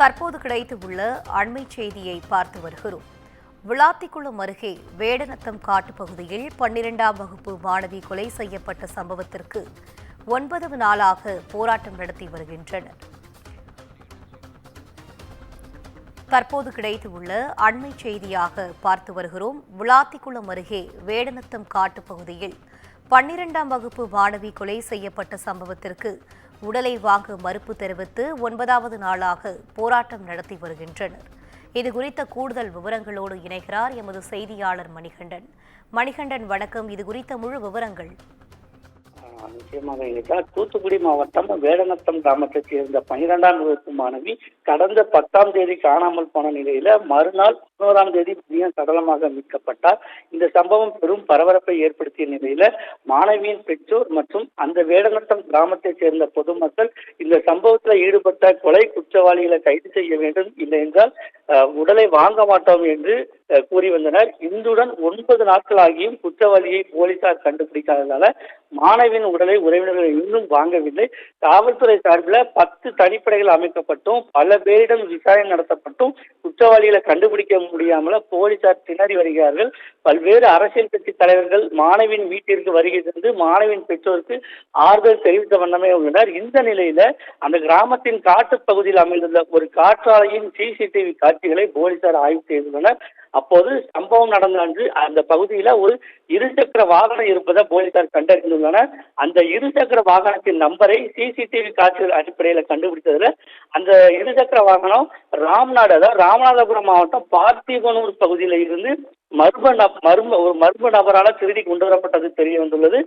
தற்போது கிடைத்துள்ள அண்மை செய்தியை பார்த்து வருகிறோம். விளாத்திக்குளம் அருகே வேடநத்தம் காட்டு பகுதியில் 12ஆம் வகுப்பு மாணவி கொலை செய்யப்பட்ட சம்பவத்திற்கு 9வது நாளாக போராட்டம் நடத்தி வருகின்றனர். தற்போது கிடைத்துள்ள அண்மை செய்தியாக பார்த்து வருகிறோம். விளாத்திக்குளம் அருகே வேடநத்தம் காட்டு பகுதியில் 12ஆம் வகுப்பு மாணவி கொலை செய்யப்பட்ட சம்பவத்திற்கு உடலை வாங்க மறுப்பு தெரிவித்து 9வது நாளாக போராட்டம் நடத்தி வருகின்றனர். இதுகுறித்த கூடுதல் விவரங்களோடு இணைகிறார் எமது செய்தியாளர் மணிகண்டன். மணிகண்டன், வணக்கம். இதுகுறித்த முழு விவரங்கள். நிச்சயமாக தூத்துக்குடி மாவட்டம் வேடநத்தம் கிராமத்தைச் சேர்ந்த 12ஆம் வகுப்பு மாணவி கடந்த 10ஆம் தேதி காணாமல் போன நிலையில மறுநாள் 11ஆம் தேதி சடலமாக மீட்கப்பட்டார். இந்த சம்பவம் பெரும் பரபரப்பை ஏற்படுத்திய நிலையில மாணவியின் பெற்றோர் மற்றும் அந்த வேடநத்தம் கிராமத்தைச் சேர்ந்த பொதுமக்கள் இந்த சம்பவத்தில் ஈடுபட்ட கொலை குற்றவாளிகளை கைது செய்ய வேண்டும், இல்லை என்றால் உடலை வாங்க மாட்டோம் என்று கூறி வந்தனர். இன்றுடன் 9 நாட்கள் ஆகியும் குற்றவாளியை போலீசார் கண்டுபிடிக்காததால மாணவியின் உடலை உறவினர்கள் இன்னும் வாங்கவில்லை. காவல்துறை சார்பில் 10 தனிப்படைகள் அமைக்கப்பட்டும் பல பேரிடம் விசாரணை நடத்தப்பட்டும் குற்றவாளிகளை கண்டுபிடிக்க முடியாமல போலீசார் திணறி வருகிறார்கள். பல்வேறு அரசியல் கட்சி தலைவர்கள் மாணவியின் வீட்டிற்கு வருகை தந்து மாணவியின் பெற்றோருக்கு ஆறுதல் தெரிவித்த வண்ணமே உள்ளனர். இந்த நிலையில அந்த கிராமத்தின் காட்டு பகுதியில் அமைந்துள்ள ஒரு காற்றாலையின் CCTV காட்சிகளை போலீசார் ஆய்வு செய்துள்ளனர். அப்போது சம்பவம் நடந்த அன்று அந்த பகுதியில ஒரு இருசக்கர வாகனம் இருப்பதை போலீசார் கண்டறிந்துள்ளனர். அந்த இருசக்கர வாகனத்தின் நம்பரை CCTV காட்சிகள் அடிப்படையில் கண்டுபிடித்ததுல அந்த இருசக்கர வாகனம் ராமநாதபுரம் மாவட்டம் பார்த்திபனூர் பகுதியில இருந்து மர்ம நபரால் திருடி கொண்டு வரப்பட்டது தெரிய வந்துள்ளது.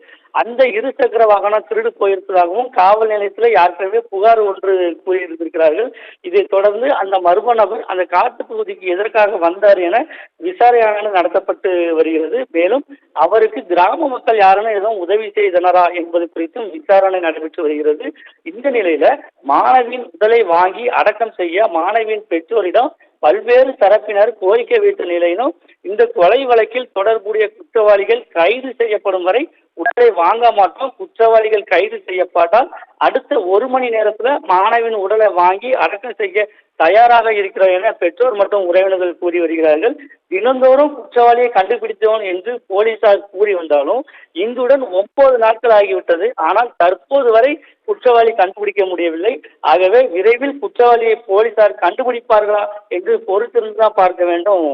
அந்த இருசக்கர வாகனம் திருடு போயிருப்பதாகவும் காவல் நிலையத்தில் ஏற்கனவே புகார் ஒன்று கூறியிருந்திருக்கிறார்கள். இதைத் தொடர்ந்து அந்த மர்ம நபர் அந்த காட்டு பகுதிக்கு எதற்காக வந்தார் என விசாரணை நடத்தப்பட்டு வருகிறது. மேலும் அவருக்கு கிராம மக்கள் யாரும் எதுவும் உதவி செய்தனரா என்பது குறித்தும் விசாரணை நடைபெற்று வருகிறது. இந்த நிலையில மாணவியின் உடலை வாங்கி அடக்கம் செய்ய மாணவியின் பெற்றோரிடம் பல்வேறு தரப்பினர் கோரிக்கை வைத்த நிலையிலும் இந்த கொலை வழக்கில் தொடர்புடைய குற்றவாளிகள் கைது செய்யப்படும் வரை உடலை வாங்க மாட்டோம், குற்றவாளிகள் கைது செய்யப்பட்டால் அடுத்த 1 மணி நேரத்துல மாணவியின் உடலை வாங்கி அடக்கம் செய்ய தயாராக இருக்கிறோம் என பெற்றோர் மற்றும் உறவினர்கள் கூறி வருகிறார்கள். தினந்தோறும் குற்றவாளியை கண்டுபிடித்தோம் என்று போலீசார் கூறி வந்தாலும் இன்றுடன் 9 நாட்கள் ஆகிவிட்டது. ஆனால் தற்போது வரை குற்றவாளி கண்டுபிடிக்க முடியவில்லை. ஆகவே விரைவில் குற்றவாளியை போலீசார் கண்டுபிடிப்பார்களா என்று பொறுத்திருந்துதான் பார்க்க வேண்டும்.